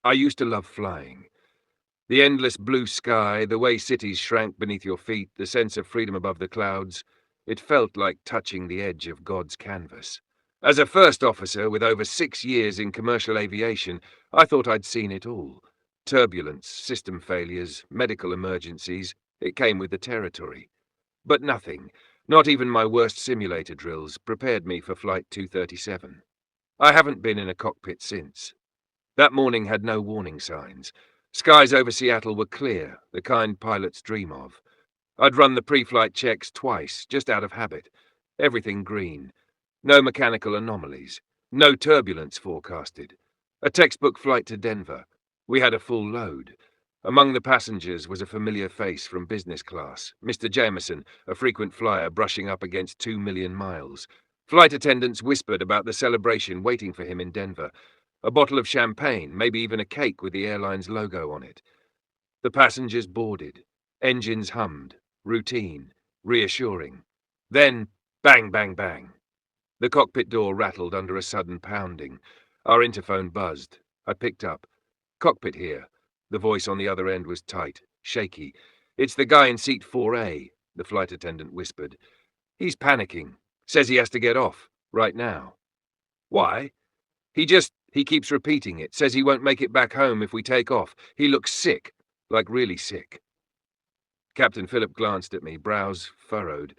I used to love flying. The endless blue sky, the way cities shrank beneath your feet, the sense of freedom above the clouds. It felt like touching the edge of God's canvas. As a first officer with over 6 years in commercial aviation, I thought I'd seen it all. Turbulence, system failures, medical emergencies. It came with the territory. But nothing, not even my worst simulator drills, prepared me for Flight 237. I haven't been in a cockpit since. That morning had no warning signs. Skies over Seattle were clear, the kind pilots dream of. I'd run the pre-flight checks twice, just out of habit. Everything green. No mechanical anomalies. No turbulence forecasted. A textbook flight to Denver. We had a full load. Among the passengers was a familiar face from business class, Mr. Jameson, a frequent flyer brushing up against 2 million miles. Flight attendants whispered about the celebration waiting for him in Denver. A bottle of champagne, maybe even a cake with the airline's logo on it. The passengers boarded. Engines hummed. Routine. Reassuring. Then, bang, bang, bang. The cockpit door rattled under a sudden pounding. Our interphone buzzed. I picked up. "Cockpit here." The voice on the other end was tight, shaky. "It's the guy in seat 4A, the flight attendant whispered. "He's panicking. Says he has to get off. Right now." "Why?" He keeps repeating it. Says he won't make it back home if we take off. He looks sick. Like really sick." Captain Phillip glanced at me, brows furrowed.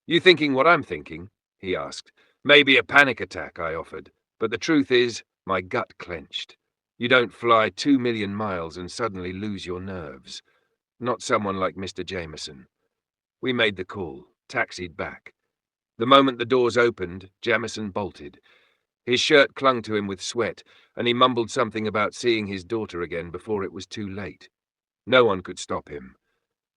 "You thinking what I'm thinking?" he asked. "Maybe a panic attack," I offered. But the truth is, my gut clenched. You don't fly 2 million miles and suddenly lose your nerves. Not someone like Mr. Jameson. We made the call, taxied back. The moment the doors opened, Jameson bolted. His shirt clung to him with sweat, and he mumbled something about seeing his daughter again before it was too late. No one could stop him.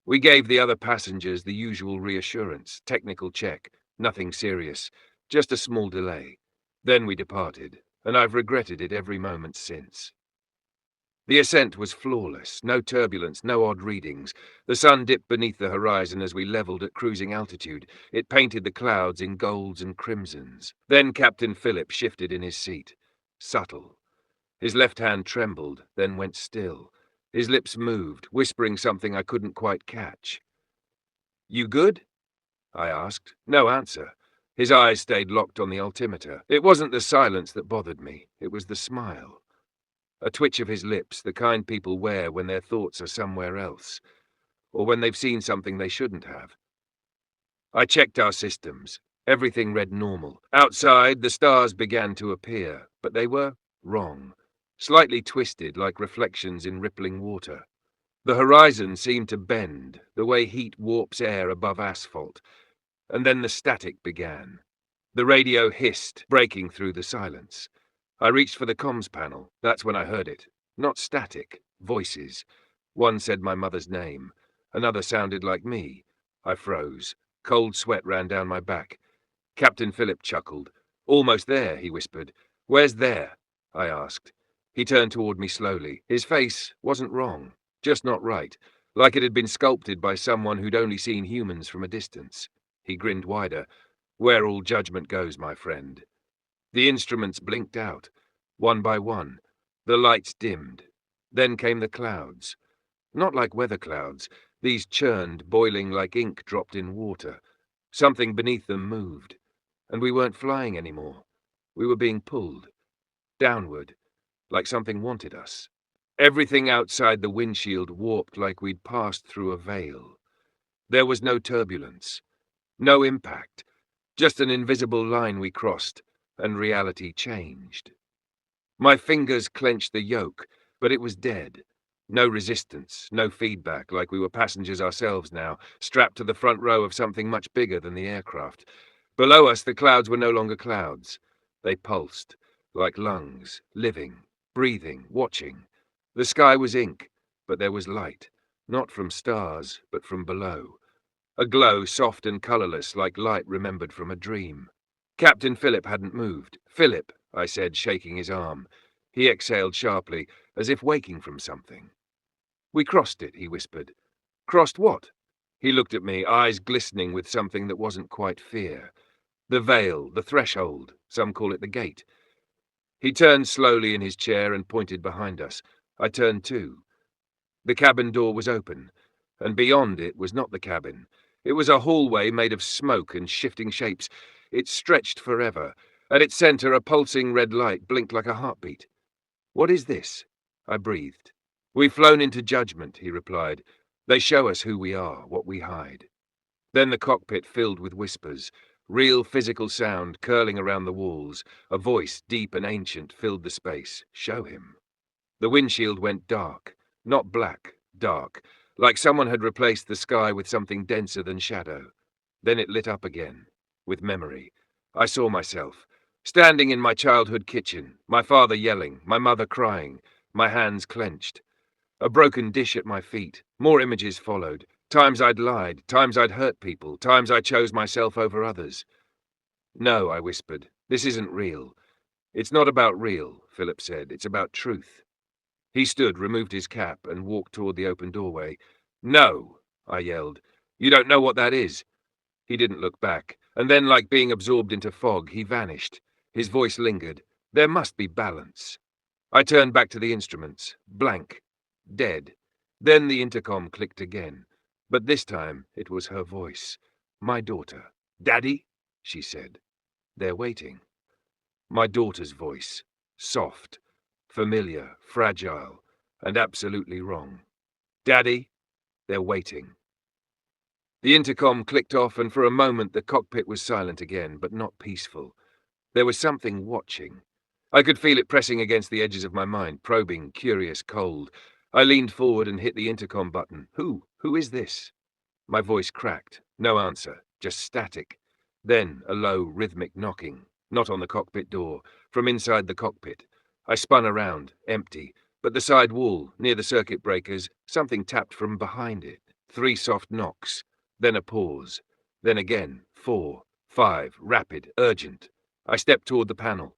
We gave the other passengers the usual reassurance, technical check, nothing serious, just a small delay. Then we departed, and I've regretted it every moment since. The ascent was flawless, no turbulence, no odd readings. The sun dipped beneath the horizon as we leveled at cruising altitude. It painted the clouds in golds and crimsons. Then Captain Phillip shifted in his seat. Subtle. His left hand trembled, then went still. His lips moved, whispering something I couldn't quite catch. "You good?" I asked. No answer. His eyes stayed locked on the altimeter. It wasn't the silence that bothered me. It was the smile. A twitch of his lips, the kind people wear when their thoughts are somewhere else, or when they've seen something they shouldn't have. I checked our systems. Everything read normal. Outside, the stars began to appear, but they were wrong, slightly twisted like reflections in rippling water. The horizon seemed to bend, the way heat warps air above asphalt, and then the static began. The radio hissed, breaking through the silence. I reached for the comms panel. That's when I heard it. Not static, voices. One said my mother's name. Another sounded like me. I froze. Cold sweat ran down my back. Captain Phillip chuckled. "Almost there," he whispered. "Where's there?" I asked. He turned toward me slowly. His face wasn't wrong, just not right, like it had been sculpted by someone who'd only seen humans from a distance. He grinned wider. "Where all judgment goes, my friend." The instruments blinked out, one by one. The lights dimmed. Then came the clouds. Not like weather clouds. These churned, boiling like ink dropped in water. Something beneath them moved. And we weren't flying anymore. We were being pulled. Downward, like something wanted us. Everything outside the windshield warped like we'd passed through a veil. There was no turbulence. No impact. Just an invisible line we crossed. And reality changed. My fingers clenched the yoke, but it was dead. No resistance, no feedback, like we were passengers ourselves now, strapped to the front row of something much bigger than the aircraft. Below us, the clouds were no longer clouds. They pulsed, like lungs, living, breathing, watching. The sky was ink, but there was light, not from stars, but from below. A glow soft and colourless, like light remembered from a dream. Captain Phillip hadn't moved. "Phillip," I said, shaking his arm. He exhaled sharply, as if waking from something. "We crossed it," he whispered. "Crossed what?" He looked at me, eyes glistening with something that wasn't quite fear. "The veil, the threshold. Some call it the gate." He turned slowly in his chair and pointed behind us. I turned to. The cabin door was open, and beyond it was not the cabin. It was a hallway made of smoke and shifting shapes. It stretched forever. At its center, a pulsing red light blinked like a heartbeat. "What is this?" I breathed. "We've flown into judgment," he replied. "They show us who we are, what we hide." Then the cockpit filled with whispers, real physical sound curling around the walls. A voice, deep and ancient, filled the space. "Show him." The windshield went dark, not black, dark, like someone had replaced the sky with something denser than shadow. Then it lit up again, with memory. I saw myself, standing in my childhood kitchen, my father yelling, my mother crying, my hands clenched. A broken dish at my feet. More images followed. Times I'd lied, times I'd hurt people, times I chose myself over others. "No," I whispered, "this isn't real." "It's not about real," Philip said. "It's about truth." He stood, removed his cap, and walked toward the open doorway. "No!" I yelled. "You don't know what that is." He didn't look back, and then, like being absorbed into fog, he vanished. His voice lingered. "There must be balance." I turned back to the instruments. Blank. Dead. Then the intercom clicked again. But this time it was her voice. My daughter. "Daddy?" she said. "They're waiting." My daughter's voice. Soft. Familiar. Fragile. And absolutely wrong. "Daddy? They're waiting." The intercom clicked off, and for a moment the cockpit was silent again, but not peaceful. There was something watching. I could feel it pressing against the edges of my mind, probing, curious, cold. I leaned forward and hit the intercom button. Who is this?" My voice cracked. No answer, just static. Then a low, rhythmic knocking, not on the cockpit door, from inside the cockpit. I spun around, empty, but the side wall, near the circuit breakers, something tapped from behind it. 3 soft knocks, then a pause, then again, 4, 5, rapid, urgent. I stepped toward the panel.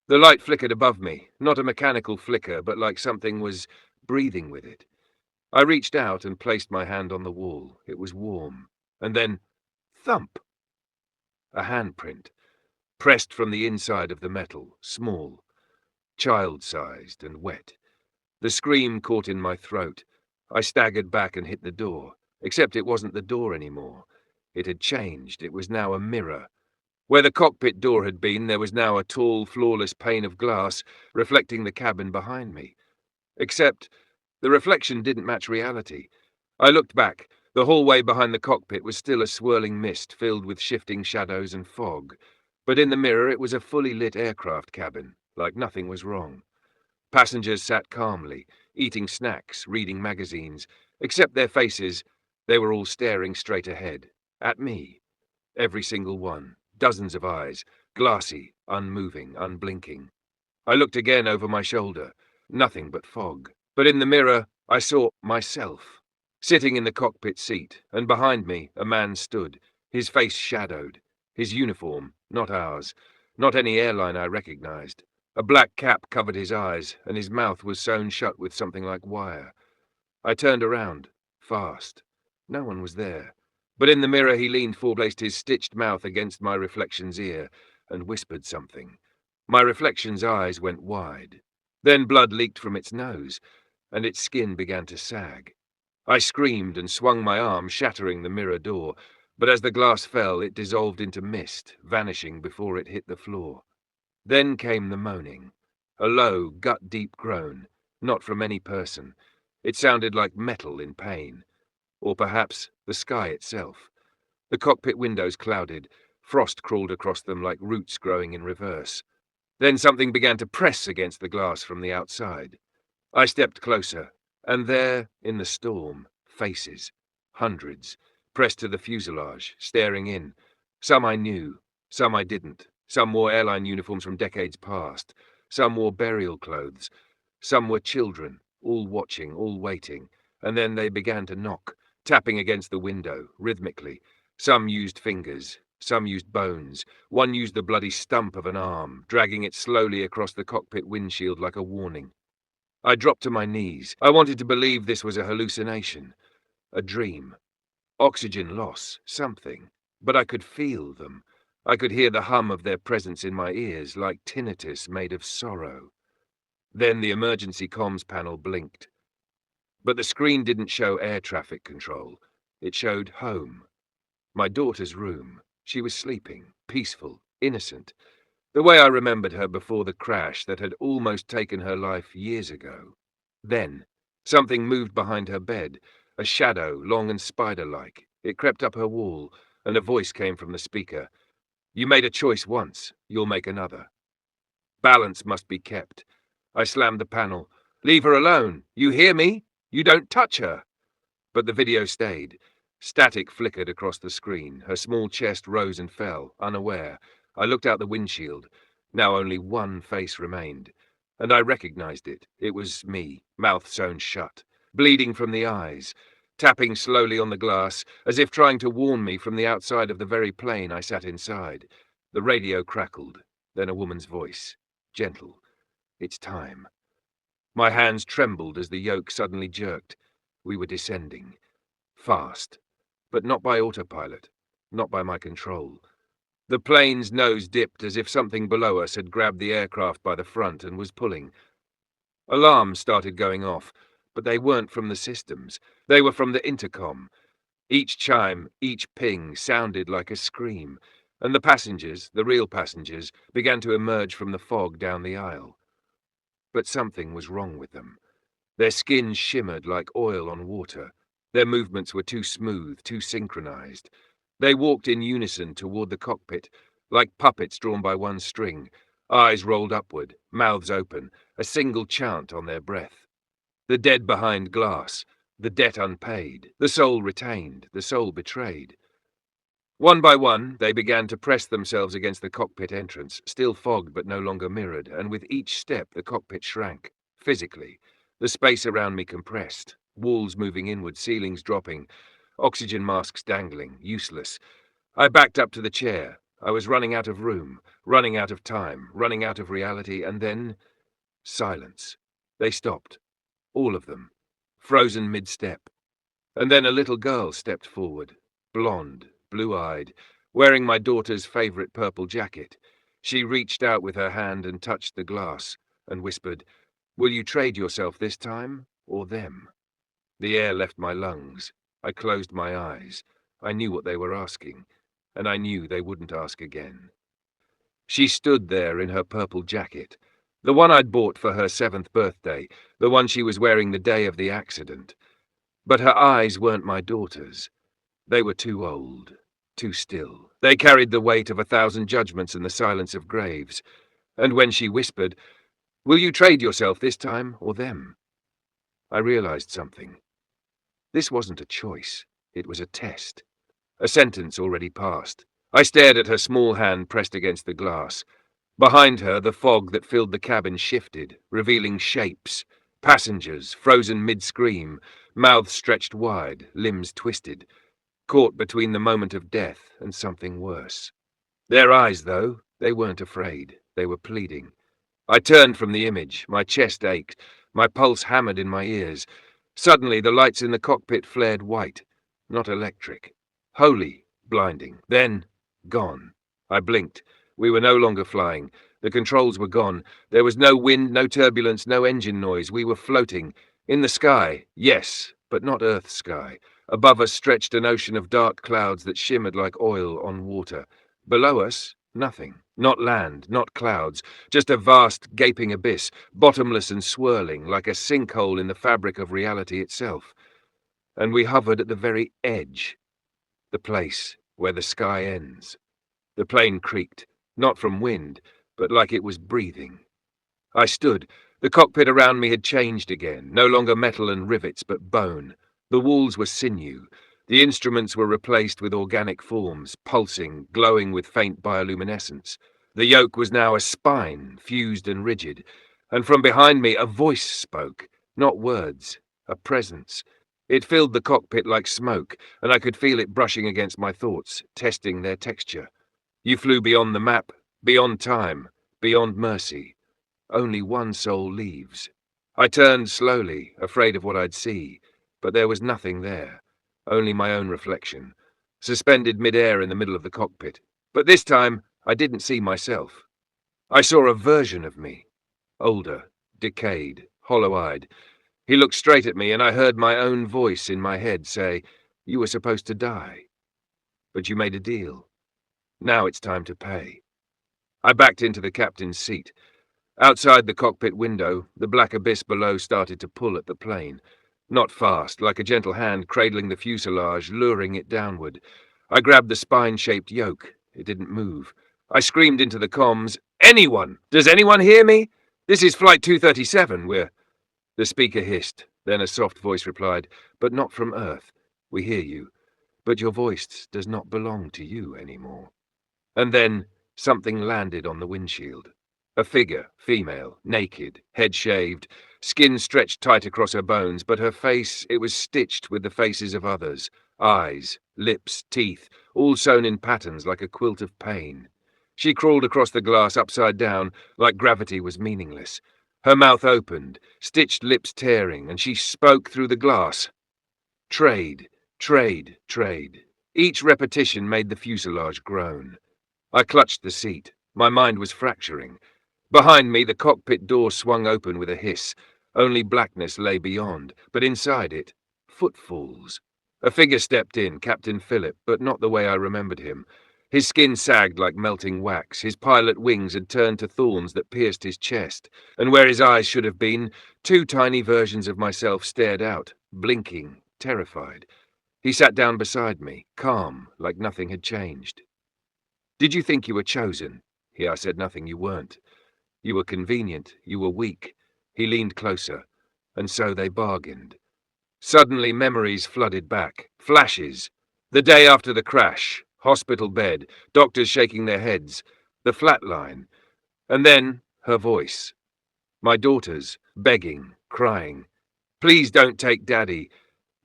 The light flickered above me, not a mechanical flicker, but like something was breathing with it. I reached out and placed my hand on the wall. It was warm. And then, thump! A handprint, pressed from the inside of the metal, small, child-sized and wet. The scream caught in my throat. I staggered back and hit the door, except it wasn't the door anymore. It had changed. It was now a mirror. Where the cockpit door had been, there was now a tall, flawless pane of glass reflecting the cabin behind me. Except the reflection didn't match reality. I looked back. The hallway behind the cockpit was still a swirling mist filled with shifting shadows and fog. But in the mirror it was a fully lit aircraft cabin, like nothing was wrong. Passengers sat calmly, eating snacks, reading magazines. Except their faces, they were all staring straight ahead, at me. Every single one, dozens of eyes, glassy, unmoving, unblinking. I looked again over my shoulder. Nothing but fog. But in the mirror, I saw myself, sitting in the cockpit seat, and behind me a man stood, his face shadowed, his uniform, not ours, not any airline I recognized. A black cap covered his eyes, and his mouth was sewn shut with something like wire. I turned around, fast. No one was there. But in the mirror he leaned forward, placed his stitched mouth against my reflection's ear, and whispered something. My reflection's eyes went wide. Then blood leaked from its nose, and its skin began to sag. I screamed and swung my arm, shattering the mirror door, but as the glass fell, it dissolved into mist, vanishing before it hit the floor. Then came the moaning, a low, gut-deep groan, not from any person. It sounded like metal in pain, or perhaps the sky itself. The cockpit windows clouded, frost crawled across them like roots growing in reverse. Then something began to press against the glass from the outside. I stepped closer, and there, in the storm, faces, hundreds, pressed to the fuselage, staring in. Some I knew, some I didn't. Some wore airline uniforms from decades past. Some wore burial clothes. Some were children, all watching, all waiting. And then they began to knock, tapping against the window, rhythmically. Some used fingers, some used bones. One used the bloody stump of an arm, dragging it slowly across the cockpit windshield like a warning. I dropped to my knees. I wanted to believe this was a hallucination, a dream. Oxygen loss, something. But I could feel them. I could hear the hum of their presence in my ears, like tinnitus made of sorrow. Then the emergency comms panel blinked. But the screen didn't show air traffic control. It showed home. My daughter's room. She was sleeping, peaceful, innocent, the way I remembered her before the crash that had almost taken her life years ago. Then, something moved behind her bed, a shadow, long and spider-like. It crept up her wall, and a voice came from the speaker. "You made a choice once, you'll make another. Balance must be kept." I slammed the panel. "Leave her alone! You hear me? You don't touch her!" But the video stayed. Static flickered across the screen. Her small chest rose and fell, unaware. I looked out the windshield. Now only one face remained. And I recognized it. It was me, mouth sewn shut, bleeding from the eyes, tapping slowly on the glass, as if trying to warn me from the outside of the very plane I sat inside. The radio crackled. Then a woman's voice. Gentle. "It's time." My hands trembled as the yoke suddenly jerked. We were descending. Fast. But not by autopilot. Not by my control. The plane's nose dipped as if something below us had grabbed the aircraft by the front and was pulling. Alarms started going off, but they weren't from the systems. They were from the intercom. Each chime, each ping sounded like a scream, and the passengers, the real passengers, began to emerge from the fog down the aisle. But something was wrong with them. Their skins shimmered like oil on water. Their movements were too smooth, too synchronized. They walked in unison toward the cockpit, like puppets drawn by one string, eyes rolled upward, mouths open, a single chant on their breath. The dead behind glass, the debt unpaid, the soul retained, the soul betrayed. One by one, they began to press themselves against the cockpit entrance, still fogged but no longer mirrored, and with each step the cockpit shrank, physically. The space around me compressed, walls moving inward, ceilings dropping, oxygen masks dangling, useless. I backed up to the chair. I was running out of room, running out of time, running out of reality, and then silence. They stopped, all of them, frozen mid-step. And then a little girl stepped forward, blonde, blue-eyed, wearing my daughter's favorite purple jacket. She reached out with her hand and touched the glass, and whispered, "Will you trade yourself this time, or them?" The air left my lungs. I closed my eyes. I knew what they were asking, and I knew they wouldn't ask again. She stood there in her purple jacket, the one I'd bought for her 7th birthday, the one she was wearing the day of the accident. But her eyes weren't my daughter's. They were too old, too still. They carried the weight of 1,000 judgments and the silence of graves. And when she whispered, "Will you trade yourself this time, or them?" I realized something. This wasn't a choice. It was a test. A sentence already passed. I stared at her small hand pressed against the glass. Behind her, the fog that filled the cabin shifted, revealing shapes. Passengers, frozen mid-scream, mouths stretched wide, limbs twisted, caught between the moment of death and something worse. Their eyes, though, they weren't afraid. They were pleading. I turned from the image. My chest ached. My pulse hammered in my ears. Suddenly, the lights in the cockpit flared white, not electric. Holy, blinding. Then, gone. I blinked. We were no longer flying. The controls were gone. There was no wind, no turbulence, no engine noise. We were floating. In the sky, yes, but not Earth's sky. Above us stretched an ocean of dark clouds that shimmered like oil on water. Below us, nothing. Not land, not clouds, just a vast, gaping abyss, bottomless and swirling, like a sinkhole in the fabric of reality itself. And we hovered at the very edge, the place where the sky ends. The plane creaked, not from wind, but like it was breathing. I stood. The cockpit around me had changed again, no longer metal and rivets, but bone. The walls were sinew. The instruments were replaced with organic forms, pulsing, glowing with faint bioluminescence. The yoke was now a spine, fused and rigid. And from behind me, a voice spoke, not words, a presence. It filled the cockpit like smoke, and I could feel it brushing against my thoughts, testing their texture. You flew beyond the map, beyond time, beyond mercy. Only one soul leaves. I turned slowly, afraid of what I'd see, but there was nothing there, only my own reflection, suspended mid-air in the middle of the cockpit. But this time, I didn't see myself. I saw a version of me, older, decayed, hollow-eyed. He looked straight at me, and I heard my own voice in my head say, "You were supposed to die. But you made a deal. Now it's time to pay." I backed into the captain's seat. Outside the cockpit window, the black abyss below started to pull at the plane. Not fast, like a gentle hand cradling the fuselage, luring it downward. I grabbed the spine-shaped yoke. It didn't move. I screamed into the comms, "Anyone! Does anyone hear me? This is Flight 237, we're—" The speaker hissed. Then a soft voice replied, "But not from Earth. We hear you. But your voice does not belong to you anymore." And then something landed on the windshield. A figure, female, naked, head shaved, skin stretched tight across her bones, but her face, it was stitched with the faces of others. Eyes, lips, teeth, all sewn in patterns like a quilt of pain. She crawled across the glass upside down, like gravity was meaningless. Her mouth opened, stitched lips tearing, and she spoke through the glass. Trade, trade, trade. Each repetition made the fuselage groan. I clutched the seat. My mind was fracturing. Behind me, the cockpit door swung open with a hiss. Only blackness lay beyond, but inside it, footfalls. A figure stepped in, Captain Philip, but not the way I remembered him. His skin sagged like melting wax, his pilot wings had turned to thorns that pierced his chest, and where his eyes should have been, two tiny versions of myself stared out, blinking, terrified. He sat down beside me, calm, like nothing had changed. "Did you think you were chosen?" I said nothing, "You weren't. You were convenient, you were weak." He leaned closer, and so they bargained. Suddenly memories flooded back, flashes. The day after the crash, hospital bed, doctors shaking their heads, the flat line, and then her voice. My daughters, begging, crying, "Please don't take Daddy."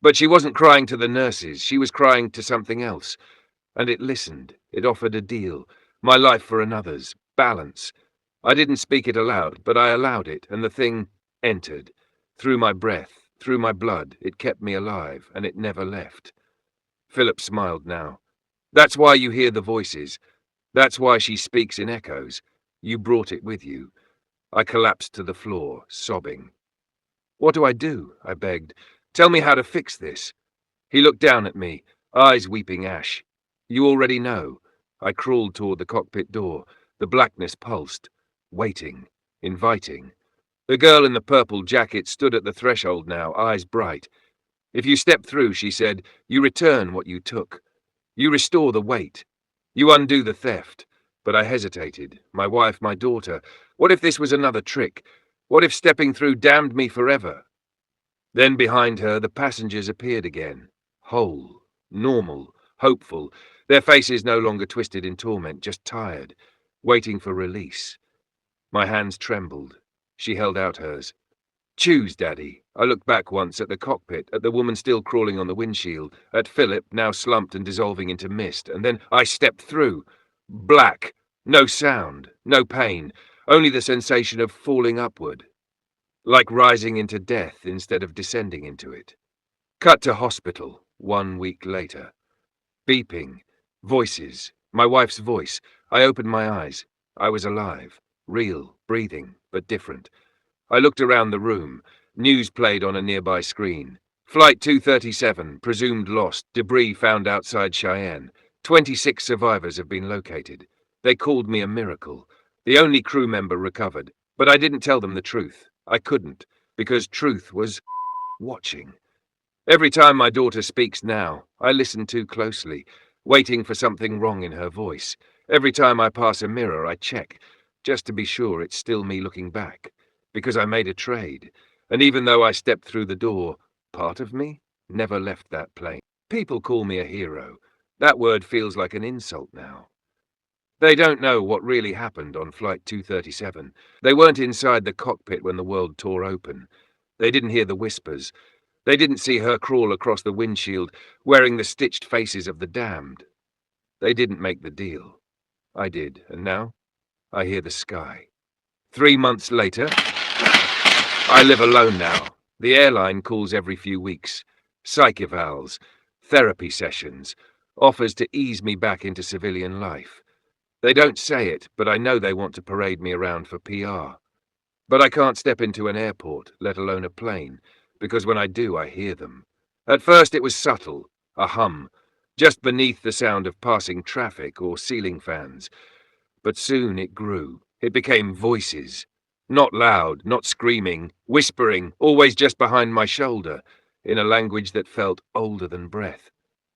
But she wasn't crying to the nurses, she was crying to something else. And it listened, it offered a deal, my life for another's, balance. I didn't speak it aloud, but I allowed it, and the thing entered. Through my breath, through my blood, it kept me alive, and it never left. Philip smiled now. "That's why you hear the voices. That's why she speaks in echoes. You brought it with you." I collapsed to the floor, sobbing. "What do I do?" I begged. "Tell me how to fix this." He looked down at me, eyes weeping ash. "You already know." I crawled toward the cockpit door. The blackness pulsed, waiting, inviting. The girl in the purple jacket stood at the threshold now, eyes bright. "If you step through," she said, "you return what you took. You restore the weight. You undo the theft." But I hesitated. My wife, my daughter. What if this was another trick? What if stepping through damned me forever? Then behind her, the passengers appeared again. Whole, normal, hopeful. Their faces no longer twisted in torment, just tired, waiting for release. My hands trembled. She held out hers. "Choose, Daddy." I looked back once at the cockpit, at the woman still crawling on the windshield, at Philip, now slumped and dissolving into mist, and then I stepped through. Black. No sound, no pain, only the sensation of falling upward. Like rising into death instead of descending into it. Cut to hospital, 1 week later. Beeping. Voices. My wife's voice. I opened my eyes. I was alive. Real, breathing, but different. I looked around the room. News played on a nearby screen. Flight 237, presumed lost, debris found outside Cheyenne. 26 survivors have been located. They called me a miracle. The only crew member recovered. But I didn't tell them the truth. I couldn't, because truth was watching. Every time my daughter speaks now, I listen too closely, waiting for something wrong in her voice. Every time I pass a mirror, I check, just to be sure it's still me looking back. Because I made a trade, and even though I stepped through the door, part of me never left that plane. People call me a hero. That word feels like an insult now. They don't know what really happened on Flight 237. They weren't inside the cockpit when the world tore open. They didn't hear the whispers. They didn't see her crawl across the windshield, wearing the stitched faces of the damned. They didn't make the deal. I did, and now I hear the sky. 3 months later, I live alone now. The airline calls every few weeks. Psych evals, therapy sessions, offers to ease me back into civilian life. They don't say it, but I know they want to parade me around for PR. But I can't step into an airport, let alone a plane, because when I do, I hear them. At first it was subtle, a hum, just beneath the sound of passing traffic or ceiling fans. But soon it grew. It became voices. Not loud, not screaming, whispering, always just behind my shoulder, in a language that felt older than breath.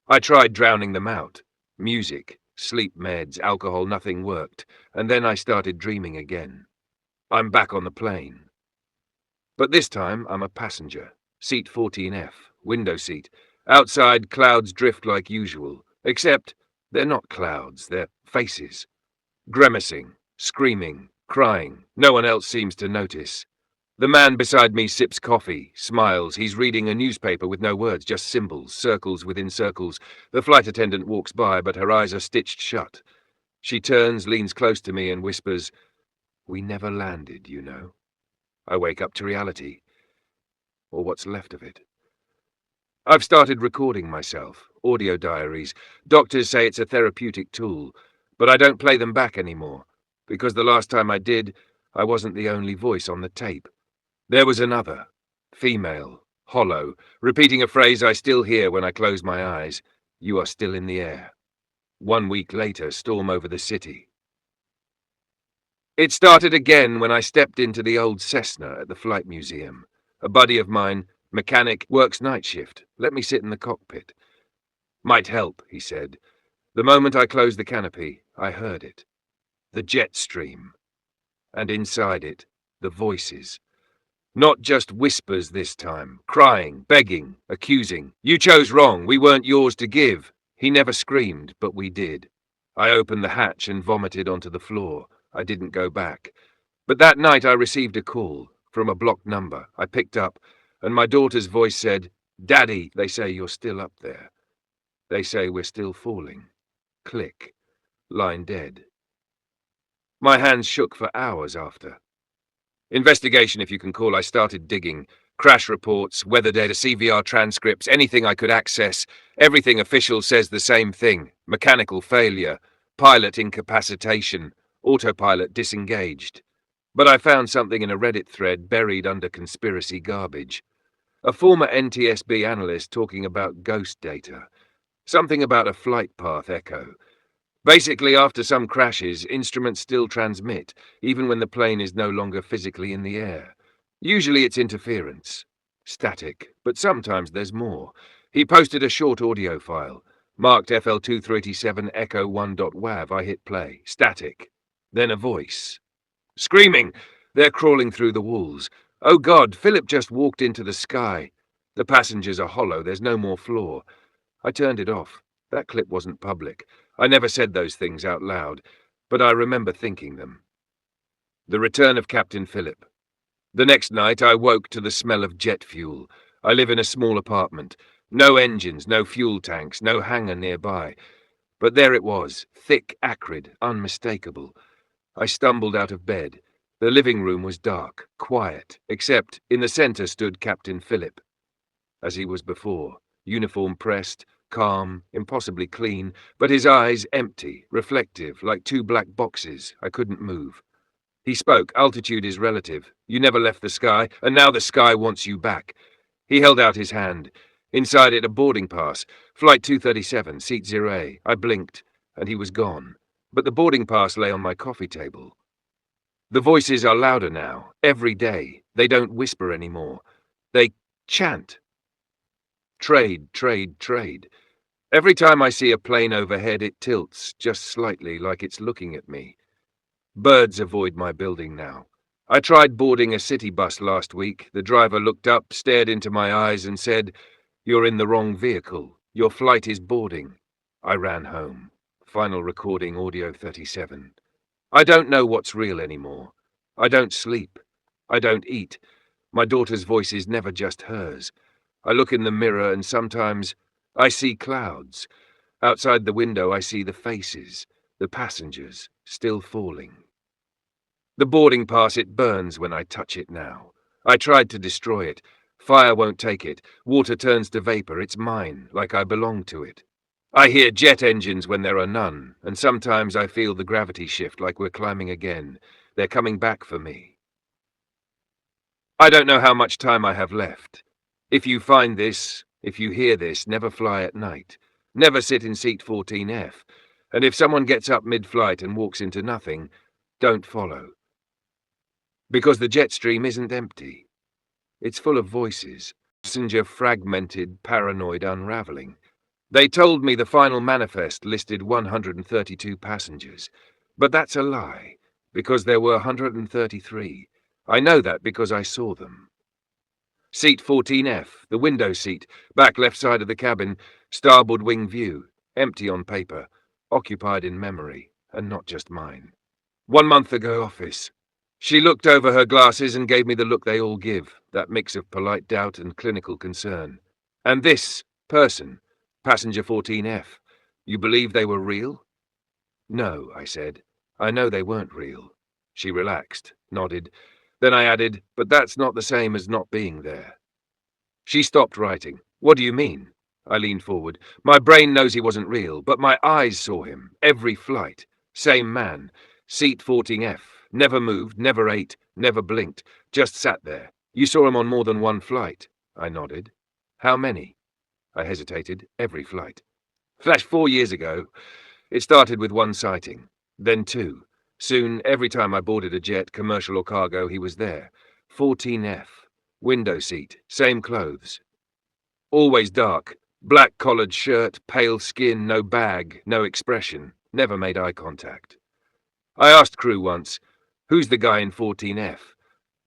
I tried drowning them out. Music, sleep meds, alcohol, nothing worked. And then I started dreaming again. I'm back on the plane. But this time I'm a passenger. Seat 14F, window seat. Outside, clouds drift like usual. Except they're not clouds, they're faces. Grimacing, screaming, crying. No one else seems to notice. The man beside me sips coffee, smiles. He's reading a newspaper with no words, just symbols, circles within circles. The flight attendant walks by, but her eyes are stitched shut. She turns, leans close to me and whispers, "We never landed, you know." I wake up to reality, or what's left of it. I've started recording myself, audio diaries. Doctors say it's a therapeutic tool, but I don't play them back anymore, because the last time I did, I wasn't the only voice on the tape. There was another, female, hollow, repeating a phrase I still hear when I close my eyes. "You are still in the air." 1 week later, storm over the city. It started again when I stepped into the old Cessna at the Flight Museum. A buddy of mine, mechanic, works night shift. Let me sit in the cockpit. "Might help," he said. The moment I closed the canopy, I heard it. The jetstream. And inside it, the voices. Not just whispers this time, crying, begging, accusing. "You chose wrong, we weren't yours to give." He never screamed, but we did. I opened the hatch and vomited onto the floor. I didn't go back. But that night I received a call from a blocked number. I picked up, and my daughter's voice said, "Daddy, they say you're still up there. They say we're still falling." Click. Line dead. My hands shook for hours after. Investigation, if you can call. I started digging. Crash reports, weather data, CVR transcripts, anything I could access. Everything official says the same thing. Mechanical failure, pilot incapacitation, autopilot disengaged. But I found something in a Reddit thread buried under conspiracy garbage. A former NTSB analyst talking about ghost data. Something about a flight path echo. Basically, after some crashes, instruments still transmit, even when the plane is no longer physically in the air. Usually it's interference. Static, but sometimes there's more. He posted a short audio file, marked FL2387 Echo 1.wav. I hit play. Static. Then a voice. Screaming! They're crawling through the walls. Oh God, Philip just walked into the sky. The passengers are hollow, there's no more floor. I turned it off. That clip wasn't public. I never said those things out loud, but I remember thinking them. The return of Captain Philip. The next night I woke to the smell of jet fuel. I live in a small apartment. No engines, no fuel tanks, no hangar nearby. But there it was, thick, acrid, unmistakable. I stumbled out of bed. The living room was dark, quiet, except in the center stood Captain Philip. As he was before, uniform pressed, calm, impossibly clean, but his eyes empty, reflective, like two black boxes. I couldn't move. He spoke. Altitude is relative. You never left the sky, and now the sky wants you back. He held out his hand. Inside it, a boarding pass. Flight 237, seat 0A. I blinked, and he was gone. But the boarding pass lay on my coffee table. The voices are louder now, every day. They don't whisper anymore. They chant. Trade, trade, trade. Every time I see a plane overhead, it tilts, just slightly, like it's looking at me. Birds avoid my building now. I tried boarding a city bus last week. The driver looked up, stared into my eyes and said, "You're in the wrong vehicle. Your flight is boarding." I ran home. Final recording, audio 37. I don't know what's real anymore. I don't sleep. I don't eat. My daughter's voice is never just hers. I look in the mirror and sometimes I see clouds. Outside the window I see the faces, the passengers, still falling. The boarding pass, it burns when I touch it now. I tried to destroy it. Fire won't take it. Water turns to vapor. It's mine, like I belong to it. I hear jet engines when there are none, and sometimes I feel the gravity shift like we're climbing again. They're coming back for me. I don't know how much time I have left. If you find this, if you hear this, never fly at night. Never sit in seat 14F. And if someone gets up mid-flight and walks into nothing, don't follow. Because the jetstream isn't empty. It's full of voices. Passenger fragmented, paranoid unraveling. They told me the final manifest listed 132 passengers. But that's a lie, because there were 133. I know that because I saw them. Seat 14F, the window seat, back left side of the cabin, starboard wing view, empty on paper, occupied in memory, and not just mine. 1 month ago, office. She looked over her glasses and gave me the look they all give, that mix of polite doubt and clinical concern. And this person, passenger 14F, you believe they were real? No, I said. I know they weren't real. She relaxed, nodded. Then I added, but that's not the same as not being there. She stopped writing. What do you mean? I leaned forward. My brain knows he wasn't real, but my eyes saw him, every flight. Same man, seat 14F, never moved, never ate, never blinked, just sat there. You saw him on more than one flight? I nodded. How many? I hesitated. Every flight. Flash 4 years ago. It started with one sighting, then two. Soon, every time I boarded a jet, commercial or cargo, he was there. 14F. Window seat, same clothes. Always dark. Black collared shirt, pale skin, no bag, no expression. Never made eye contact. I asked crew once, who's the guy in 14F?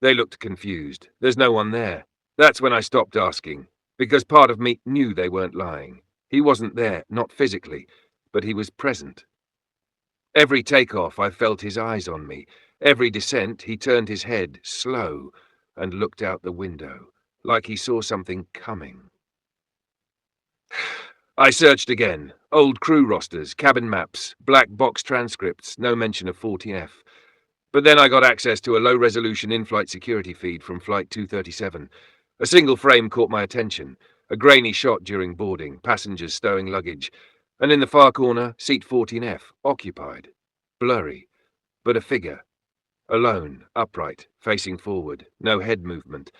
They looked confused. There's no one there. That's when I stopped asking, because part of me knew they weren't lying. He wasn't there, not physically, but he was present. Every takeoff, I felt his eyes on me. Every descent, he turned his head, slow, and looked out the window, like he saw something coming. I searched again. Old crew rosters, cabin maps, black box transcripts, no mention of 14F. But then I got access to a low-resolution in-flight security feed from Flight 237. A single frame caught my attention, a grainy shot during boarding, passengers stowing luggage, and in the far corner, seat 14F, occupied. Blurry, but a figure. Alone, upright, facing forward, no head movement.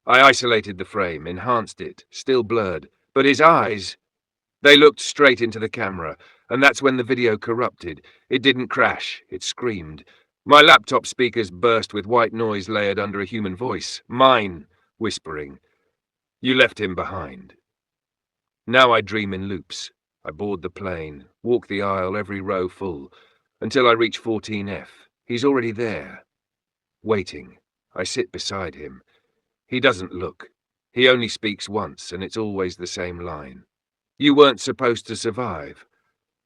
I isolated the frame, enhanced it, still blurred, but his eyes... They looked straight into the camera, and that's when the video corrupted. It didn't crash, it screamed. My laptop speakers burst with white noise layered under a human voice, mine, whispering, "You left him behind." Now I dream in loops. I board the plane, walk the aisle, every row full, until I reach 14F. He's already there. Waiting. I sit beside him. He doesn't look. He only speaks once, and it's always the same line. You weren't supposed to survive.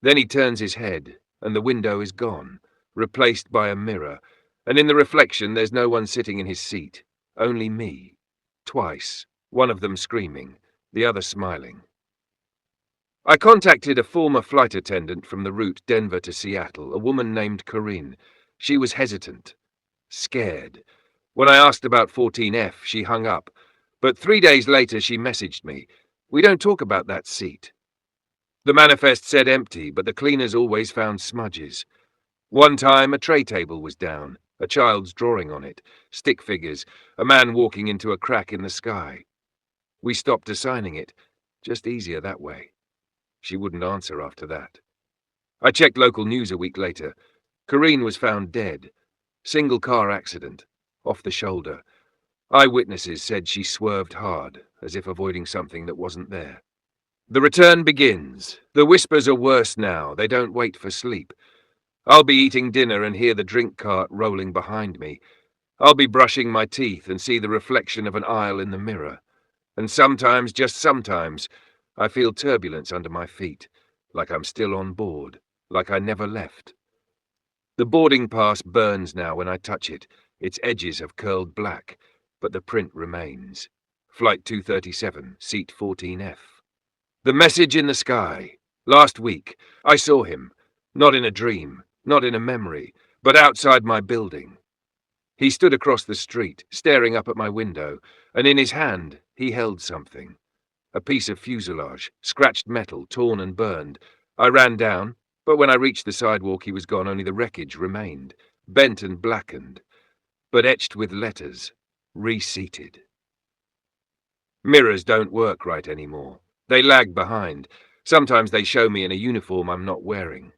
Then he turns his head, and the window is gone, replaced by a mirror, and in the reflection there's no one sitting in his seat, only me. Twice, one of them screaming, the other smiling. I contacted a former flight attendant from the route Denver to Seattle, a woman named Corinne. She was hesitant, scared. When I asked about 14F, she hung up, but 3 days later she messaged me. We don't talk about that seat. The manifest said empty, but the cleaners always found smudges. One time a tray table was down, a child's drawing on it, stick figures, a man walking into a crack in the sky. We stopped assigning it, just easier that way. She wouldn't answer after that. I checked local news a week later. Corinne was found dead. Single car accident, off the shoulder. Eyewitnesses said she swerved hard, as if avoiding something that wasn't there. The return begins. The whispers are worse now. They don't wait for sleep. I'll be eating dinner and hear the drink cart rolling behind me. I'll be brushing my teeth and see the reflection of an aisle in the mirror. And sometimes, just sometimes, I feel turbulence under my feet, like I'm still on board, like I never left. The boarding pass burns now when I touch it. Its edges have curled black, but the print remains. Flight 237, seat 14F. The message in the sky. Last week, I saw him. Not in a dream, not in a memory, but outside my building. He stood across the street, staring up at my window, and in his hand he held something. A piece of fuselage, scratched metal, torn and burned. I ran down, but when I reached the sidewalk he was gone, only the wreckage remained, bent and blackened, but etched with letters. reseated. Mirrors don't work right anymore. They lag behind. Sometimes they show me in a uniform I'm not wearing.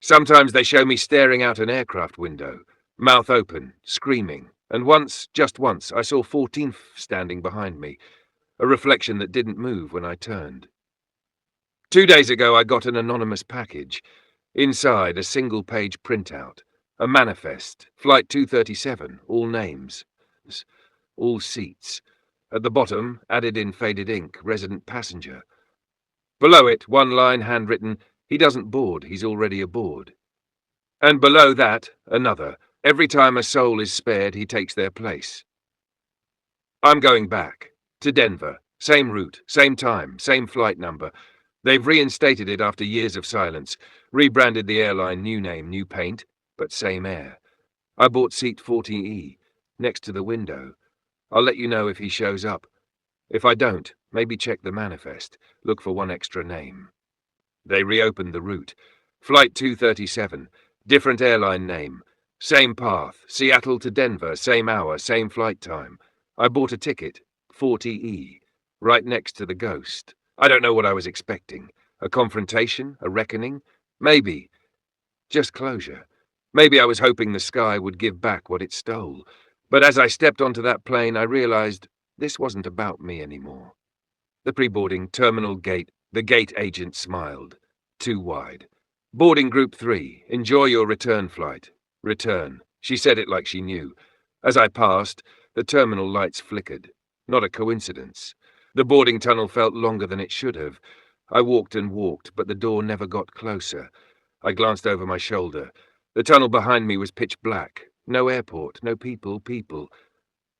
Sometimes they show me staring out an aircraft window, mouth open, screaming. And once, just once, I saw 14th standing behind me, a reflection that didn't move when I turned. 2 days ago I got an anonymous package. Inside, a single-page printout. A manifest. Flight 237, all names. All seats. At the bottom, added in faded ink, resident passenger. Below it, one line handwritten, he doesn't board, he's already aboard. And below that, another, every time a soul is spared, he takes their place. I'm going back. To Denver. Same route, same time, same flight number. They've reinstated it after years of silence, rebranded the airline, new name, new paint, but same air. I bought seat 40E, next to the window. I'll let you know if he shows up. If I don't, maybe check the manifest, look for one extra name. They reopened the route. Flight 237, different airline name. Same path, Seattle to Denver, same hour, same flight time. I bought a ticket, 40E, right next to the ghost. I don't know what I was expecting. A confrontation? A reckoning? Maybe. Just closure. Maybe I was hoping the sky would give back what it stole. But as I stepped onto that plane, I realized this wasn't about me anymore. The pre-boarding terminal gate, the gate agent smiled. Too wide. Boarding group 3, enjoy your return flight. Return. She said it like she knew. As I passed, the terminal lights flickered. Not a coincidence. The boarding tunnel felt longer than it should have. I walked and walked, but the door never got closer. I glanced over my shoulder. The tunnel behind me was pitch black. No airport, no people,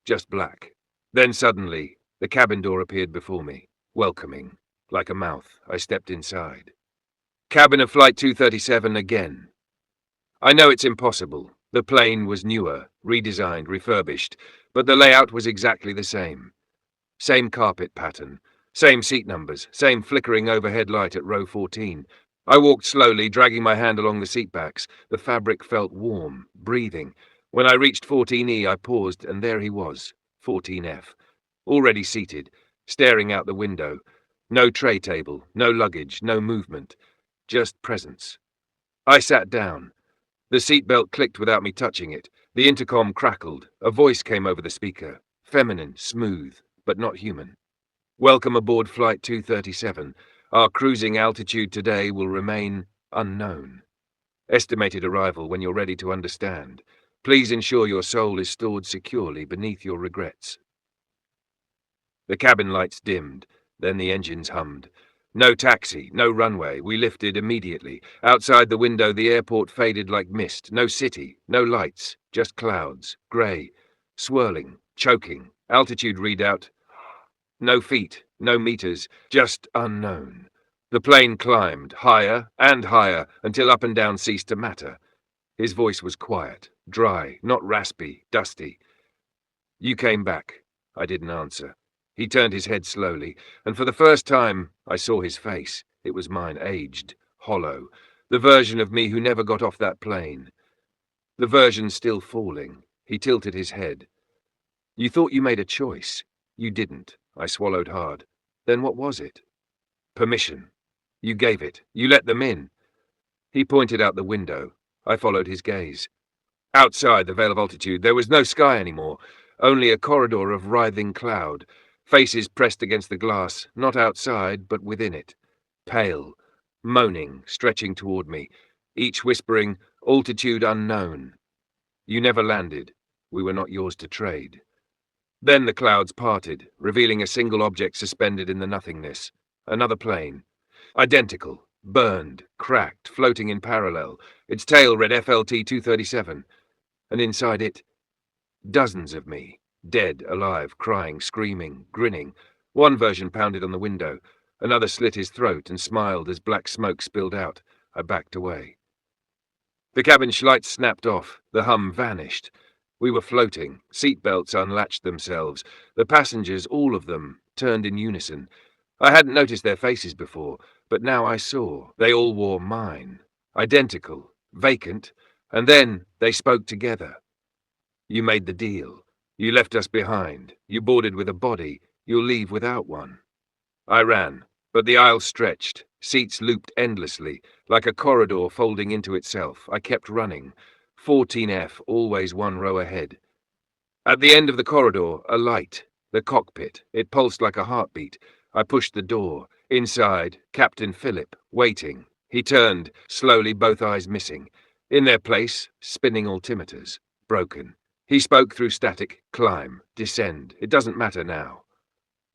just black. Then suddenly, the cabin door appeared before me, welcoming. Like a mouth, I stepped inside. Cabin of Flight 237 again. I know it's impossible. The plane was newer, redesigned, refurbished, but the layout was exactly the same. Same carpet pattern, same seat numbers, same flickering overhead light at row 14. I walked slowly, dragging my hand along the seat backs. The fabric felt warm, breathing. When I reached 14E, I paused, and there he was, 14F, already seated, staring out the window. No tray table, no luggage, no movement, just presence. I sat down. The seatbelt clicked without me touching it. The intercom crackled. A voice came over the speaker, feminine, smooth, but not human. Welcome aboard Flight 237. Our cruising altitude today will remain unknown. Estimated arrival when you're ready to understand. Please ensure your soul is stored securely beneath your regrets. The cabin lights dimmed, then the engines hummed. No taxi, no runway. We lifted immediately. Outside the window, the airport faded like mist. No city, no lights, just clouds, grey, swirling, choking. Altitude readout. No feet, no meters, just unknown. The plane climbed, higher and higher, until up and down ceased to matter. His voice was quiet, dry, not raspy, dusty. You came back. I didn't answer. He turned his head slowly, and for the first time I saw his face. It was mine, aged, hollow, the version of me who never got off that plane. The version still falling. He tilted his head. You thought you made a choice. You didn't. I swallowed hard. Then what was it? Permission. You gave it. You let them in. He pointed out the window. I followed his gaze. Outside the veil of altitude, there was no sky anymore, only a corridor of writhing cloud, faces pressed against the glass, not outside, but within it. Pale, moaning, stretching toward me, each whispering, altitude unknown. You never landed. We were not yours to trade. Then the clouds parted, revealing a single object suspended in the nothingness. Another plane. Identical, burned, cracked, floating in parallel. Its tail read FLT 237. And inside it, dozens of me, dead, alive, crying, screaming, grinning. One version pounded on the window. Another slit his throat and smiled as black smoke spilled out. I backed away. The cabin lights snapped off. The hum vanished. We were floating. Seatbelts unlatched themselves. The passengers, all of them, turned in unison. I hadn't noticed their faces before, but now I saw. They all wore mine. Identical, vacant, and then they spoke together. You made the deal. You left us behind. You boarded with a body. You'll leave without one. I ran, but the aisle stretched. Seats looped endlessly, like a corridor folding into itself. I kept running. 14F, always one row ahead. At the end of the corridor, a light. The cockpit. It pulsed like a heartbeat. I pushed the door. Inside, Captain Philip, waiting. He turned, slowly, both eyes missing. In their place, spinning altimeters. Broken. He spoke through static. Climb. Descend. It doesn't matter now.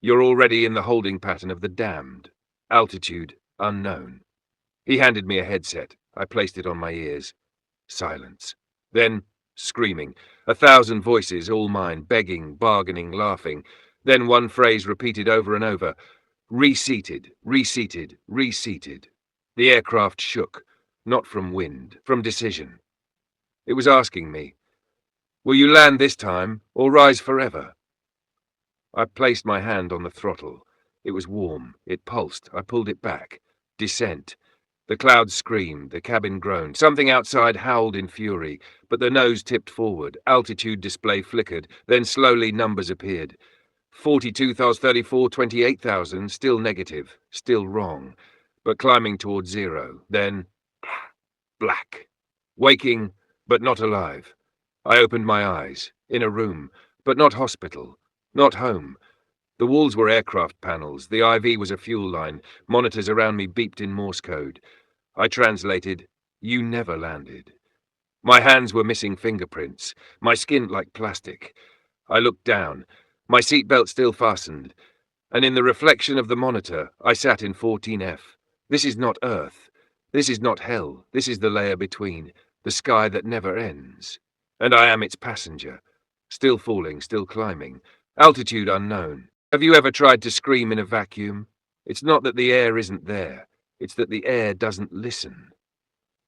You're already in the holding pattern of the damned. Altitude, unknown. He handed me a headset. I placed it on my ears. Silence. Then, screaming. 1,000 voices, all mine, begging, bargaining, laughing. Then one phrase repeated over and over. Reseated, reseated, reseated. The aircraft shook. Not from wind, from decision. It was asking me, will you land this time, or rise forever? I placed my hand on the throttle. It was warm. It pulsed. I pulled it back. Descent. The clouds screamed. The cabin groaned. Something outside howled in fury, but the nose tipped forward. Altitude display flickered. Then slowly numbers appeared. 42,000, 34, 28,000, still negative, still wrong, but climbing towards zero. Then, black. Waking, but not alive. I opened my eyes. In a room, but not hospital. Not home. The walls were aircraft panels. The IV was a fuel line. Monitors around me beeped in Morse code. I translated, "You never landed." My hands were missing fingerprints. My skin like plastic. I looked down. My seatbelt still fastened. And in the reflection of the monitor, I sat in 14F. This is not Earth. This is not hell. This is the layer between. The sky that never ends. And I am its passenger. Still falling, still climbing. Altitude unknown. Have you ever tried to scream in a vacuum? It's not that the air isn't there. It's that the air doesn't listen.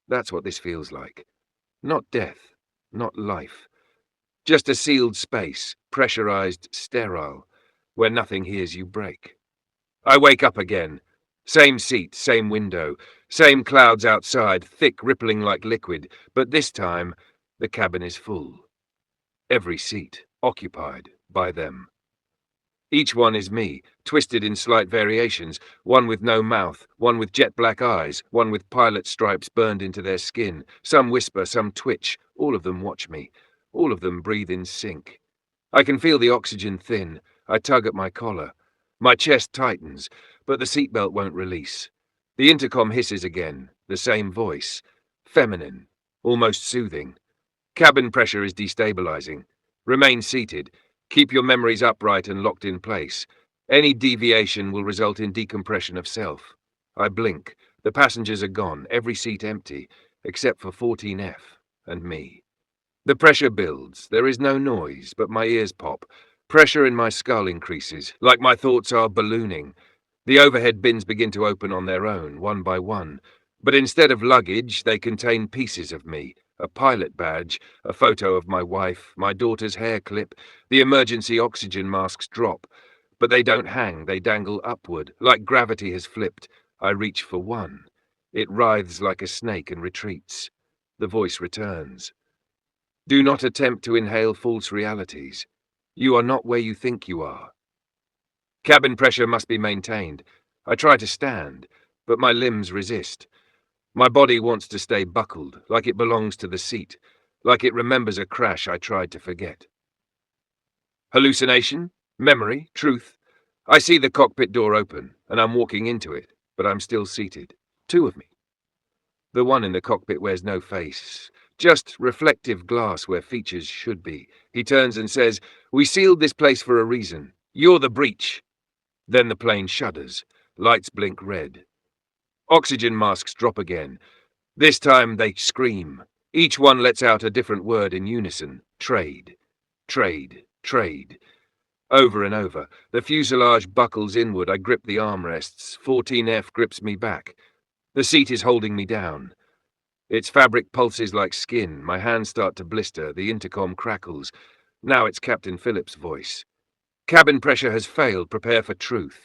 That's what this feels like. Not death. Not life. Just a sealed space, pressurized, sterile, where nothing hears you break. I wake up again. Same seat, same window. Same clouds outside, thick, rippling like liquid. But this time, the cabin is full. Every seat occupied by them. Each one is me, twisted in slight variations, one with no mouth, one with jet black eyes, one with pilot stripes burned into their skin. Some whisper, some twitch. All of them watch me. All of them breathe in sync. I can feel the oxygen thin. I tug at my collar. My chest tightens, but the seatbelt won't release. The intercom hisses again, the same voice. Feminine, almost soothing. Cabin pressure is destabilizing. Remain seated. Keep your memories upright and locked in place. Any deviation will result in decompression of self. I blink. The passengers are gone, every seat empty, except for 14F and me. The pressure builds. There is no noise, but my ears pop. Pressure in my skull increases, like my thoughts are ballooning. The overhead bins begin to open on their own, one by one. But instead of luggage, they contain pieces of me. A pilot badge, a photo of my wife, my daughter's hair clip. The emergency oxygen masks drop. But they don't hang, they dangle upward, like gravity has flipped. I reach for one. It writhes like a snake and retreats. The voice returns. Do not attempt to inhale false realities. You are not where you think you are. Cabin pressure must be maintained. I try to stand, but my limbs resist. My body wants to stay buckled, like it belongs to the seat, like it remembers a crash I tried to forget. Hallucination? Memory? Truth? I see the cockpit door open, and I'm walking into it, but I'm still seated. Two of me. The one in the cockpit wears no face, just reflective glass where features should be. He turns and says, "We sealed this place for a reason. You're the breach." Then the plane shudders. Lights blink red. Oxygen masks drop again. This time they scream. Each one lets out a different word in unison. Trade. Trade. Trade. Over and over. The fuselage buckles inward. I grip the armrests. 14F grips me back. The seat is holding me down. Its fabric pulses like skin. My hands start to blister. The intercom crackles. Now it's Captain Philip's voice. Cabin pressure has failed. Prepare for truth.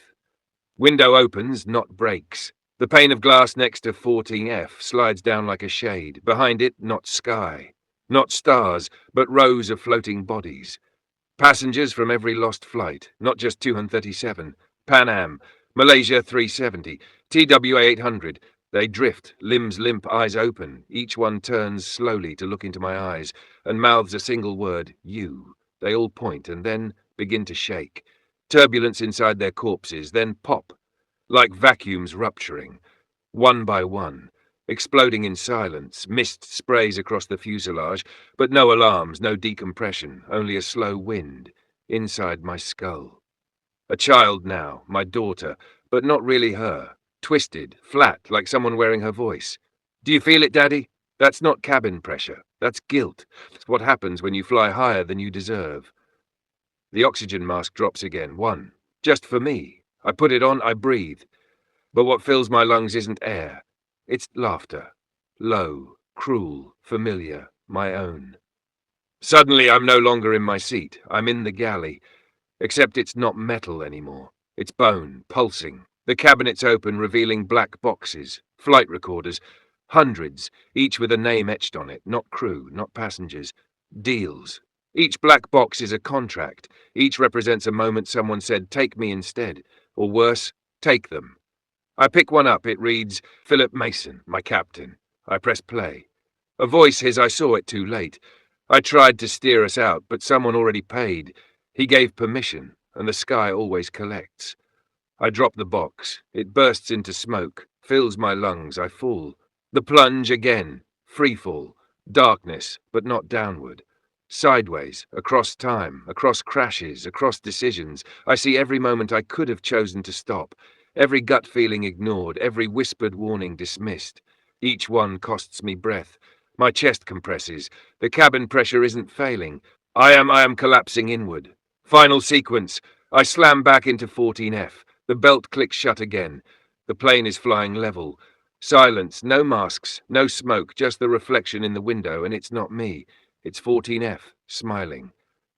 Window opens, not breaks. The pane of glass next to 14F slides down like a shade. Behind it, not sky. Not stars, but rows of floating bodies. Passengers from every lost flight, not just 237. Pan Am, Malaysia 370, TWA 800. They drift, limbs limp, eyes open. Each one turns slowly to look into my eyes and mouths a single word, you. They all point and then begin to shake. Turbulence inside their corpses, then pop, like vacuums rupturing, one by one, exploding in silence. Mist sprays across the fuselage, but no alarms, no decompression, only a slow wind inside my skull. A child now, my daughter, but not really her. Twisted, flat, like someone wearing her voice. Do you feel it, Daddy? That's not cabin pressure. That's guilt. It's what happens when you fly higher than you deserve. The oxygen mask drops again. One. Just for me. I put it on, I breathe. But what fills my lungs isn't air. It's laughter. Low, cruel, familiar, my own. Suddenly I'm no longer in my seat. I'm in the galley. Except it's not metal anymore. It's bone, pulsing. The cabinets open, revealing black boxes, flight recorders, hundreds, each with a name etched on it, not crew, not passengers. Deals. Each black box is a contract. Each represents a moment someone said, take me instead. Or worse, take them. I pick one up. It reads, Philip Mason, my captain. I press play. A voice says I saw it too late. I tried to steer us out, but someone already paid. He gave permission, and the sky always collects. I drop the box. It bursts into smoke, fills my lungs. I fall. The plunge again. Free fall. Darkness, but not downward. Sideways, across time, across crashes, across decisions. I see every moment I could have chosen to stop. Every gut feeling ignored, every whispered warning dismissed. Each one costs me breath. My chest compresses. The cabin pressure isn't failing. I am collapsing inward. Final sequence. I slam back into 14F. The belt clicks shut again. The plane is flying level. Silence, no masks, no smoke, just the reflection in the window, and it's not me. It's 14F, smiling.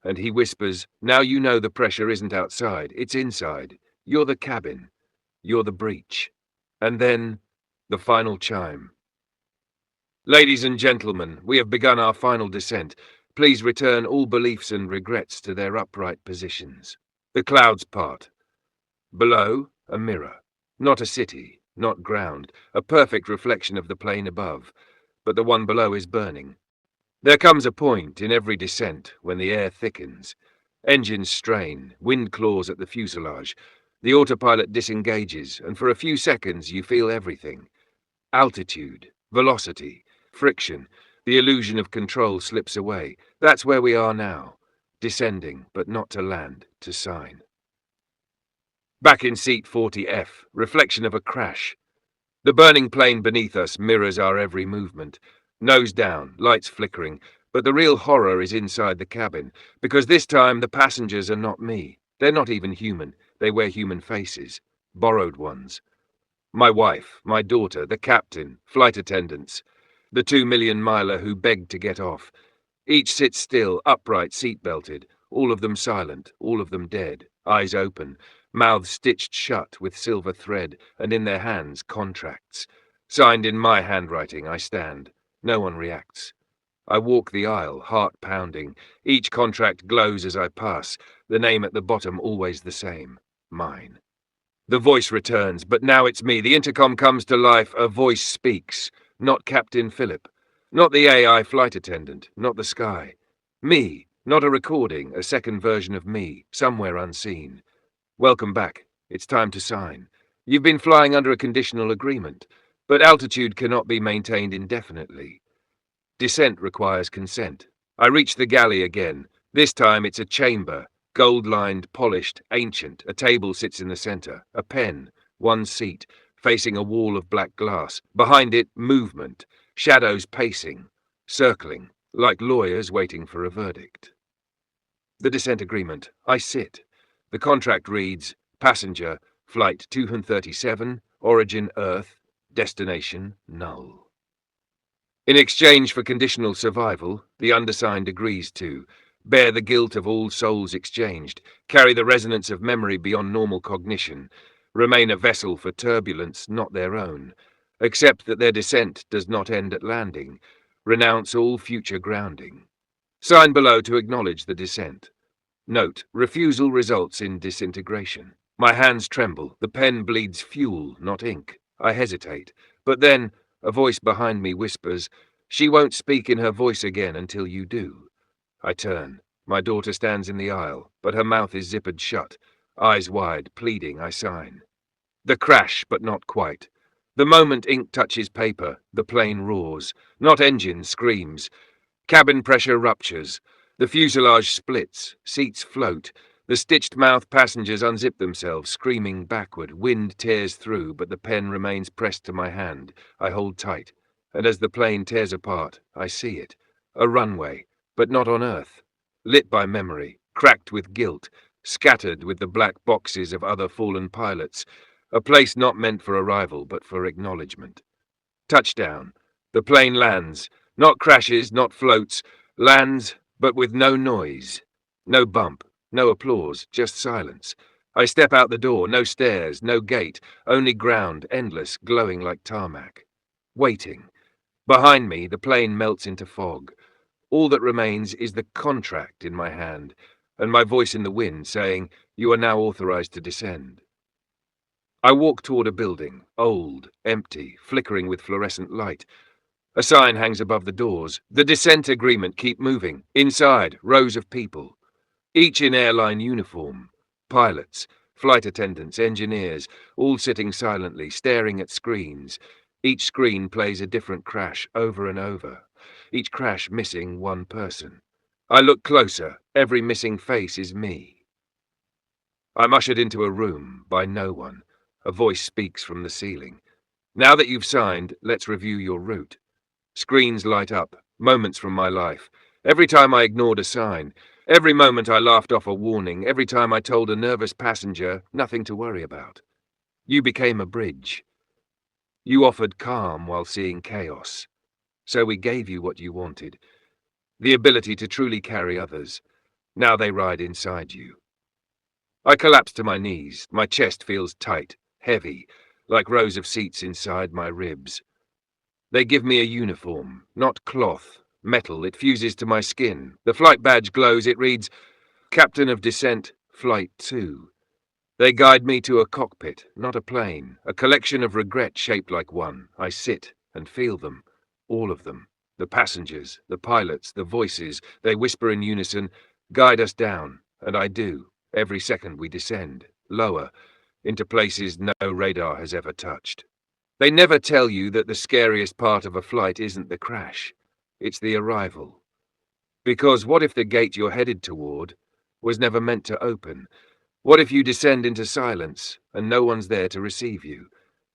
And he whispers, now you know the pressure isn't outside, it's inside. You're the cabin. You're the breach. And then, the final chime. Ladies and gentlemen, we have begun our final descent. Please return all beliefs and regrets to their upright positions. The clouds part. Below, a mirror. Not a city, not ground, a perfect reflection of the plane above. But the one below is burning. There comes a point in every descent when the air thickens. Engines strain, wind claws at the fuselage. The autopilot disengages, and for a few seconds you feel everything. Altitude, velocity, friction. The illusion of control slips away. That's where we are now. Descending, but not to land, to sign. Back in seat 40F, reflection of a crash. The burning plane beneath us mirrors our every movement. Nose down, lights flickering, but the real horror is inside the cabin, because this time the passengers are not me. They're not even human. They wear human faces, borrowed ones. My wife, my daughter, the captain, flight attendants, the 2 million-miler who begged to get off. Each sits still, upright, seat-belted, all of them silent, all of them dead, eyes open, mouths stitched shut with silver thread, and in their hands contracts. Signed in my handwriting, I stand. No one reacts. I walk the aisle, heart pounding. Each contract glows as I pass, the name at the bottom always the same, mine. The voice returns, but now it's me. The intercom comes to life. A voice speaks. Not Captain Philip. Not the AI flight attendant. Not the sky. Me. Not a recording, a second version of me, somewhere unseen. Welcome back. It's time to sign. You've been flying under a conditional agreement, but altitude cannot be maintained indefinitely. Descent requires consent. I reach the galley again. This time it's a chamber. Gold-lined, polished, ancient. A table sits in the center. A pen. One seat. Facing a wall of black glass. Behind it, movement. Shadows pacing. Circling. Like lawyers waiting for a verdict. The descent agreement. I sit. The contract reads, passenger, flight 237, origin Earth, destination null. In exchange for conditional survival, the undersigned agrees to bear the guilt of all souls exchanged, carry the resonance of memory beyond normal cognition, remain a vessel for turbulence not their own, accept that their descent does not end at landing, renounce all future grounding. Sign below to acknowledge the descent. Note: refusal results in disintegration. My hands tremble. The pen bleeds fuel, not ink. I hesitate. But then, a voice behind me whispers, "She won't speak in her voice again until you do." I turn. My daughter stands in the aisle, but her mouth is zippered shut. Eyes wide, pleading, I sign. The crash, but not quite. The moment ink touches paper, the plane roars. Not engine screams. Cabin pressure ruptures. The fuselage splits. Seats float. The stitched-mouth passengers unzip themselves, screaming backward. Wind tears through, but the pen remains pressed to my hand. I hold tight. And as the plane tears apart, I see it. A runway, but not on Earth. Lit by memory, cracked with guilt, scattered with the black boxes of other fallen pilots. A place not meant for arrival, but for acknowledgement. Touchdown. The plane lands. Not crashes, not floats. Lands, but with no noise. No bump, no applause, just silence. I step out the door, no stairs, no gate, only ground, endless, glowing like tarmac. Waiting. Behind me, the plane melts into fog. All that remains is the contract in my hand, and my voice in the wind saying, "You are now authorized to descend." I walk toward a building, old, empty, flickering with fluorescent light. A sign hangs above the doors. The descent agreement, keep moving. Inside, rows of people. Each in airline uniform. Pilots, flight attendants, engineers, all sitting silently, staring at screens. Each screen plays a different crash over and over. Each crash missing one person. I look closer. Every missing face is me. I'm ushered into a room by no one. A voice speaks from the ceiling. "Now that you've signed, let's review your route." Screens light up, moments from my life. Every time I ignored a sign, every moment I laughed off a warning, every time I told a nervous passenger nothing to worry about. You became a bridge. You offered calm while seeing chaos. So we gave you what you wanted, the ability to truly carry others. Now they ride inside you. I collapse to my knees. My chest feels tight, heavy, like rows of seats inside my ribs. They give me a uniform, not cloth, metal. It fuses to my skin. The flight badge glows. It reads, "Captain of Descent, Flight 2. They guide me to a cockpit, not a plane, a collection of regret shaped like one. I sit and feel them, all of them. The passengers, the pilots, the voices. They whisper in unison, "Guide us down," and I do. Every second we descend, lower, into places no radar has ever touched. They never tell you that the scariest part of a flight isn't the crash, it's the arrival. Because what if the gate you're headed toward was never meant to open? What if you descend into silence and no one's there to receive you?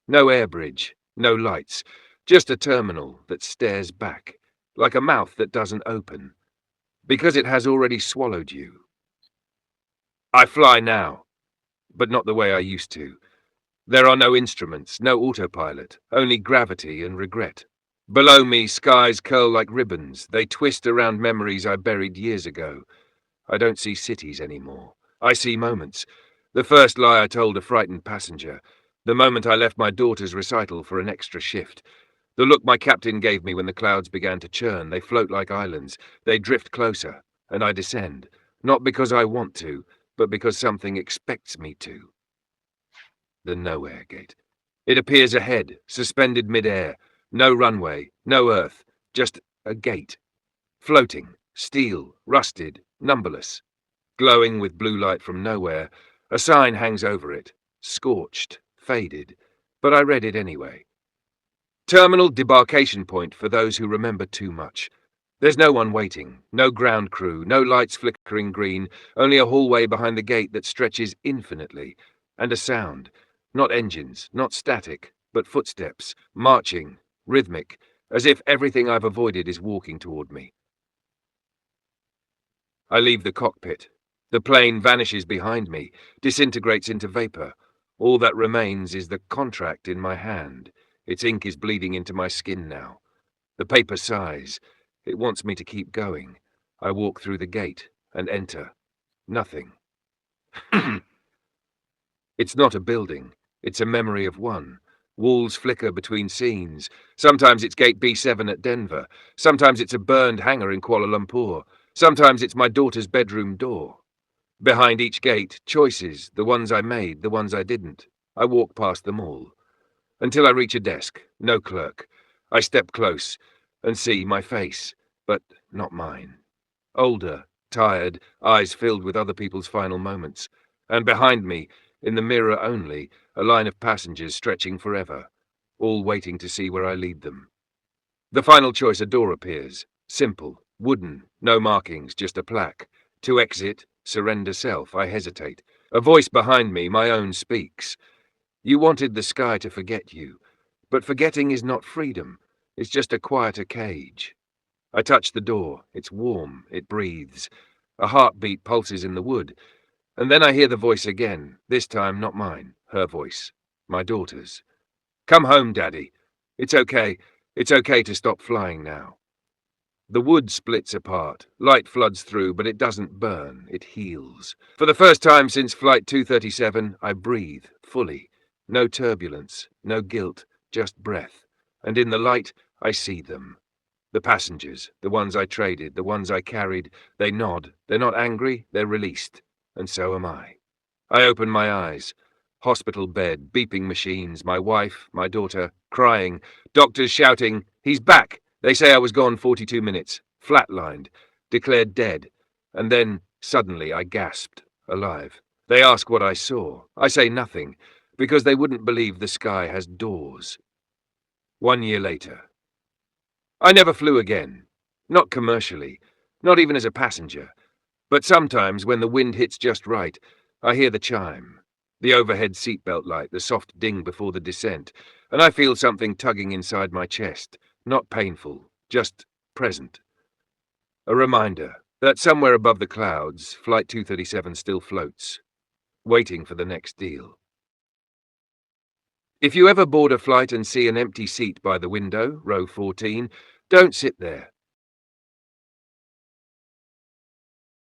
No air bridge, no lights, just a terminal that stares back, like a mouth that doesn't open, because it has already swallowed you. I fly now, but not the way I used to. There are no instruments, no autopilot, only gravity and regret. Below me, skies curl like ribbons. They twist around memories I buried years ago. I don't see cities anymore. I see moments. The first lie I told a frightened passenger. The moment I left my daughter's recital for an extra shift. The look my captain gave me when the clouds began to churn. They float like islands. They drift closer, and I descend. Not because I want to, but because something expects me to. The nowhere gate. It appears ahead, suspended mid-air. No runway, no earth, just a gate. Floating, steel, rusted, numberless. Glowing with blue light from nowhere, a sign hangs over it. Scorched, faded, but I read it anyway. Terminal debarkation point for those who remember too much. There's no one waiting, no ground crew, no lights flickering green, only a hallway behind the gate that stretches infinitely, and a sound. Not engines, not static, but footsteps, marching, rhythmic, as if everything I've avoided is walking toward me. I leave the cockpit. The plane vanishes behind me, disintegrates into vapor. All that remains is the contract in my hand. Its ink is bleeding into my skin now. The paper sighs. It wants me to keep going. I walk through the gate and enter. Nothing. It's not a building. It's a memory of one. Walls flicker between scenes. Sometimes it's gate B7 at Denver. Sometimes it's a burned hangar in Kuala Lumpur. Sometimes it's my daughter's bedroom door. Behind each gate, choices, the ones I made, the ones I didn't. I walk past them all. Until I reach a desk, no clerk. I step close and see my face, but not mine. Older, tired, eyes filled with other people's final moments. And behind me, in the mirror only, a line of passengers stretching forever, all waiting to see where I lead them. The final choice, a door appears. Simple, wooden, no markings, just a plaque. To exit, surrender self. I hesitate. A voice behind me, my own, speaks. You wanted the sky to forget you, but forgetting is not freedom. It's just a quieter cage. I touch the door. It's warm. It breathes. A heartbeat pulses in the wood. And then I hear the voice again, this time not mine, her voice, my daughter's. Come home, Daddy. It's okay. It's okay to stop flying now. The wood splits apart. Light floods through, but it doesn't burn. It heals. For the first time since Flight 237, I breathe, fully. No turbulence, no guilt, just breath. And in the light, I see them. The passengers, the ones I traded, the ones I carried, they nod. They're not angry, they're released. And so am I. I open my eyes. Hospital bed, beeping machines, my wife, my daughter, crying, doctors shouting, he's back! They say I was gone 42 minutes, flatlined, declared dead. And then, suddenly, I gasped, alive. They ask what I saw. I say nothing, because they wouldn't believe the sky has doors. 1 year later. I never flew again. Not commercially, not even as a passenger. But sometimes, when the wind hits just right, I hear the chime. The overhead seatbelt light, the soft ding before the descent, and I feel something tugging inside my chest, not painful, just present. A reminder that somewhere above the clouds, Flight 237 still floats, waiting for the next deal. If you ever board a flight and see an empty seat by the window, row 14, don't sit there.